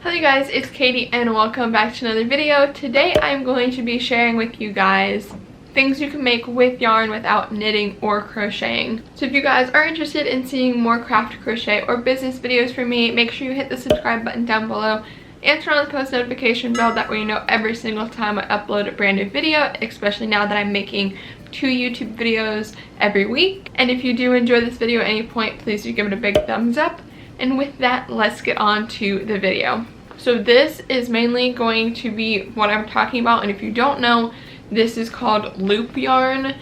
Hello you guys, it's Katie and welcome back to another video. Today I'm going to be sharing with you guys things you can make with yarn without knitting or crocheting. So if you guys are interested in seeing more craft, crochet, or business videos from me, make sure you hit the subscribe button down below and turn on the post notification bell. That way you know every single time I upload a brand new video, especially now that I'm making 2 YouTube videos every week. And if you do enjoy this video at any point, please do give it a big thumbs up. And with that, let's get on to the video. So this is mainly going to be what I'm talking about, and if you don't know, this is called loop yarn,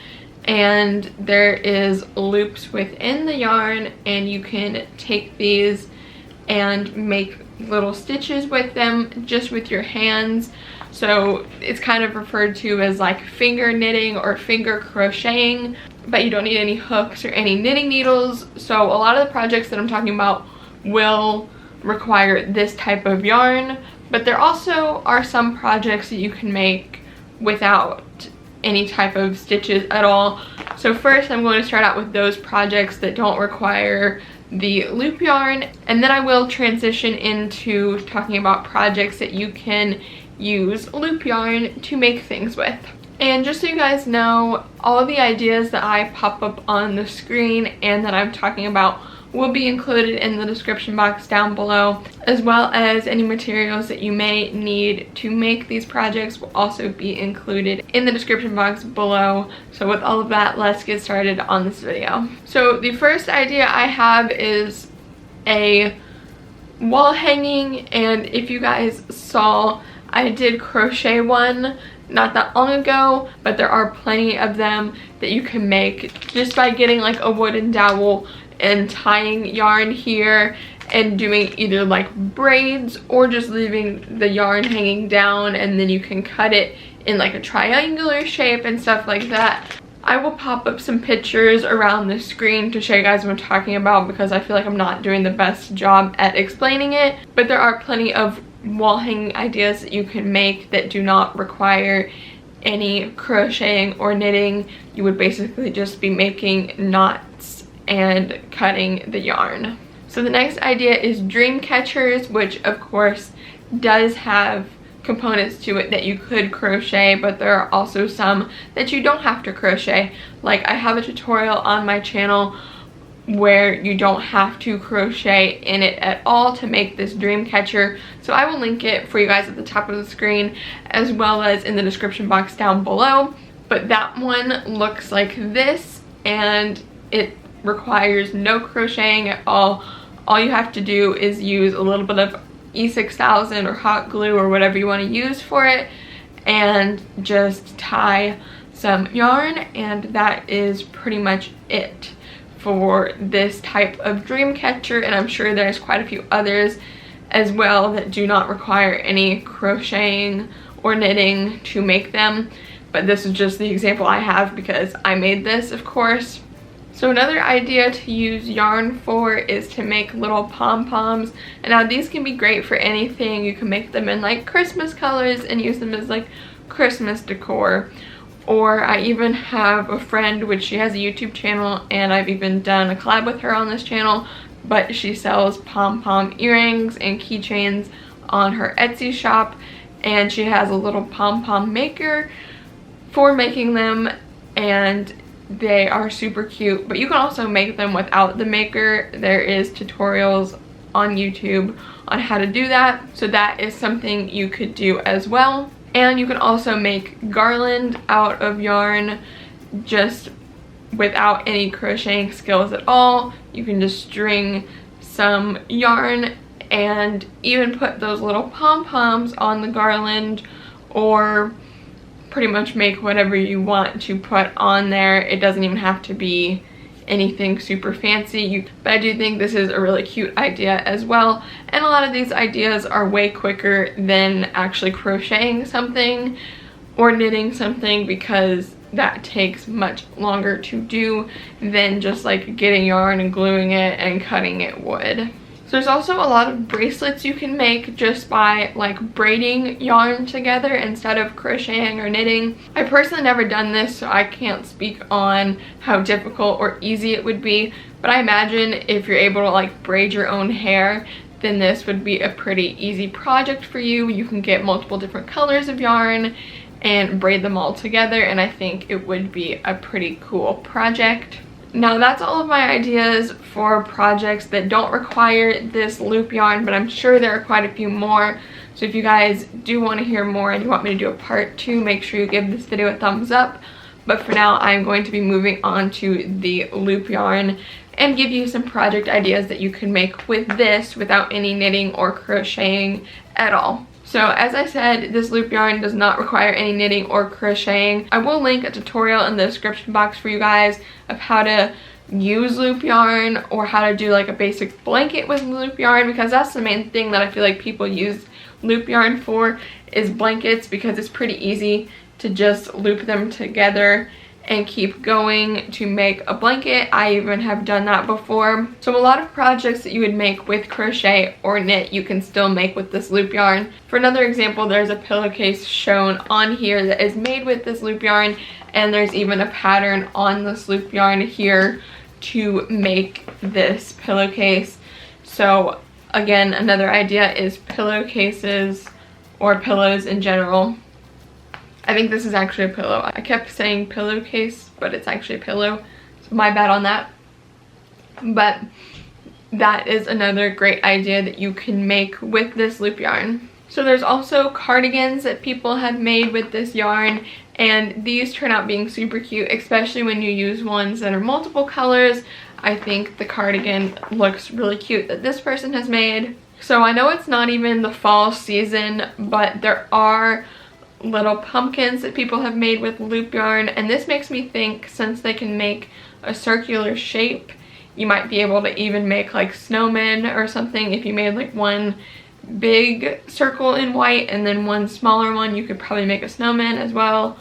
and there is loops within the yarn, and you can take these and make little stitches with them just with your hands. So it's kind of referred to as like finger knitting or finger crocheting, but you don't need any hooks or any knitting needles. So a lot of the projects that I'm talking about will require this type of yarn, but there also are some projects that you can make without any type of stitches at all. So first I'm going to start out with those projects that don't require the loop yarn, and then I will transition into talking about projects that you can use loop yarn to make things with. And just so you guys know, all of the ideas that I pop up on the screen and that I'm talking about will be included in the description box down below, as well as any materials that you may need to make these projects will also be included in the description box below. So with all of that, let's get started on this video. So the first idea I have is a wall hanging, and if you guys saw, I did crochet one not that long ago, but there are plenty of them that you can make just by getting like a wooden dowel and tying yarn here and doing either like braids or just leaving the yarn hanging down, and then you can cut it in like a triangular shape and stuff like that. I will pop up some pictures around the screen to show you guys what I'm talking about, because I feel like I'm not doing the best job at explaining it, but there are plenty of wall hanging ideas that you can make that do not require any crocheting or knitting. You would basically just be making knots and cutting the yarn. So the next idea is dream catchers, which of course does have components to it that you could crochet, but there are also some that you don't have to crochet. Like I have a tutorial on my channel where you don't have to crochet in it at all to make this dream catcher, so I will link it for you guys at the top of the screen as well as in the description box down below. But that one looks like this, and it requires no crocheting at all. All you have to do is use a little bit of E6000 or hot glue or whatever you want to use for it, and just tie some yarn, and that is pretty much it for this type of dream catcher. And I'm sure there's quite a few others as well that do not require any crocheting or knitting to make them, but this is just the example I have because I made this, of course. So another idea to use yarn for is to make little pom-poms, and now these can be great for anything. You can make them in like Christmas colors and use them as like Christmas decor. Or I even have a friend, which she has a YouTube channel, and I've even done a collab with her on this channel, but she sells pom-pom earrings and keychains on her Etsy shop, and she has a little pom-pom maker for making them, and they are super cute. But you can also make them without the maker. There is tutorials on YouTube on how to do that, so that is something you could do as well. And you can also make garland out of yarn just without any crocheting skills at all. You can just string some yarn and even put those little pom-poms on the garland, or pretty much make whatever you want to put on there. It doesn't even have to be anything super fancy, but I do think this is a really cute idea as well. And a lot of these ideas are way quicker than actually crocheting something or knitting something, because that takes much longer to do than just like getting yarn and gluing it and cutting it would. So there's also a lot of bracelets you can make just by like braiding yarn together instead of crocheting or knitting. I personally never done this, so I can't speak on how difficult or easy it would be, but I imagine if you're able to like braid your own hair, then this would be a pretty easy project for you. You can get multiple different colors of yarn and braid them all together, and I think it would be a pretty cool project. Now that's all of my ideas for projects that don't require this loop yarn, but I'm sure there are quite a few more. So if you guys do want to hear more and you want me to do a part 2, make sure you give this video a thumbs up. But for now, I'm going to be moving on to the loop yarn and give you some project ideas that you can make with this without any knitting or crocheting at all. So as I said, this loop yarn does not require any knitting or crocheting. I will link a tutorial in the description box for you guys of how to use loop yarn or how to do like a basic blanket with loop yarn, because that's the main thing that I feel like people use loop yarn for, is blankets, because it's pretty easy to just loop them together and keep going to make a blanket. I even have done that before. So a lot of projects that you would make with crochet or knit, you can still make with this loop yarn. For another example, there's a pillowcase shown on here that is made with this loop yarn, and there's even a pattern on this loop yarn here to make this pillowcase. So again, another idea is pillowcases or pillows in general. I think this is actually a pillow. I kept saying pillowcase, but it's actually a pillow. So my bad on that. But that is another great idea that you can make with this loop yarn. So there's also cardigans that people have made with this yarn, and these turn out being super cute, especially when you use ones that are multiple colors. I think the cardigan looks really cute that this person has made. So I know it's not even the fall season, but there are little pumpkins that people have made with loop yarn, and this makes me think, since they can make a circular shape, you might be able to even make like snowmen or something. If you made like one big circle in white and then one smaller one, you could probably make a snowman as well.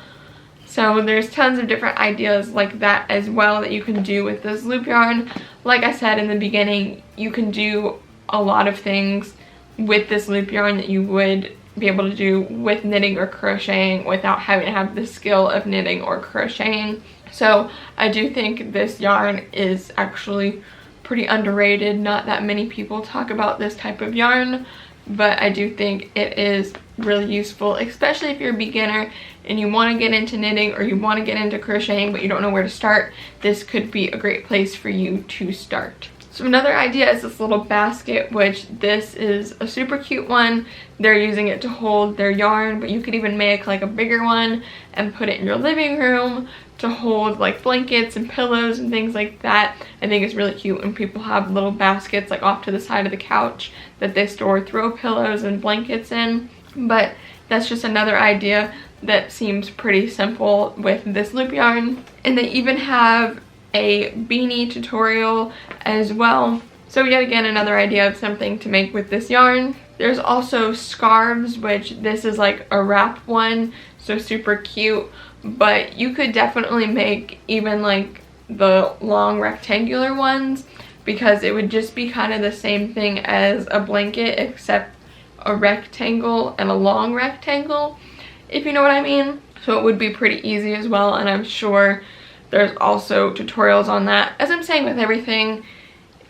So there's tons of different ideas like that as well that you can do with this loop yarn. Like I said in the beginning, you can do a lot of things with this loop yarn that you would be able to do with knitting or crocheting without having to have the skill of knitting or crocheting. So I do think this yarn is actually pretty underrated. Not that many people talk about this type of yarn, but I do think it is really useful, especially if you're a beginner and you want to get into knitting or you want to get into crocheting but you don't know where to start. This could be a great place for you to start. So another idea is this little basket, which this is a super cute one. They're using it to hold their yarn, but you could even make like a bigger one and put it in your living room to hold like blankets and pillows and things like that. I think it's really cute when people have little baskets like off to the side of the couch that they store throw pillows and blankets in. But that's just another idea that seems pretty simple with this loop yarn. And they even have a beanie tutorial as well. So yet again, another idea of something to make with this yarn. There's also scarves, which this is like a wrap one, so super cute. But you could definitely make even like the long rectangular ones, because it would just be kind of the same thing as a blanket except a rectangle and a long rectangle, if you know what I mean. So it would be pretty easy as well, and I'm sure there's also tutorials on that. As I'm saying with everything,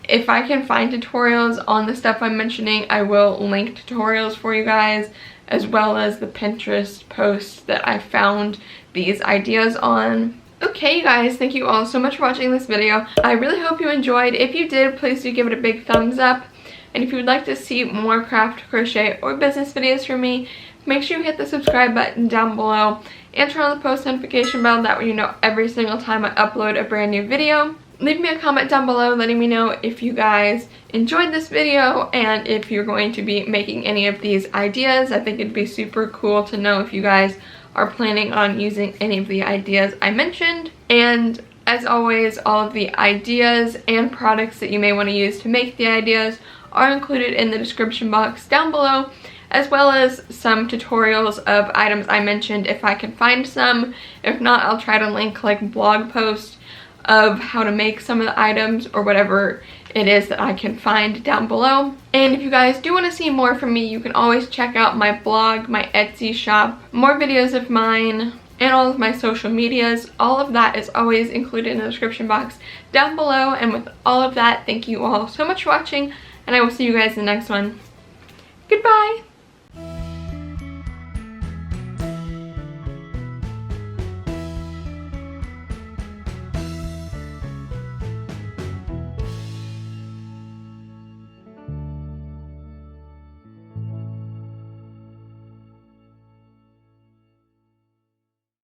if I can find tutorials on the stuff I'm mentioning, I will link tutorials for you guys, as well as the Pinterest posts that I found these ideas on. Okay, you guys, thank you all so much for watching this video. I really hope you enjoyed. If you did, please do give it a big thumbs up. And if you would like to see more craft, crochet, or business videos from me, make sure you hit the subscribe button down below and turn on the post notification bell. That way you know every single time I upload a brand new video. Leave me a comment down below letting me know if you guys enjoyed this video and if you're going to be making any of these ideas. I think it'd be super cool to know if you guys are planning on using any of the ideas I mentioned. And as always, all of the ideas and products that you may want to use to make the ideas are included in the description box down below, as well as some tutorials of items I mentioned if I can find some. If not, I'll try to link like blog posts of how to make some of the items or whatever it is that I can find down below. And if you guys do want to see more from me, you can always check out my blog, my Etsy shop, more videos of mine, and all of my social medias. All of that is always included in the description box down below. And with all of that, thank you all so much for watching, and I will see you guys in the next one. Goodbye!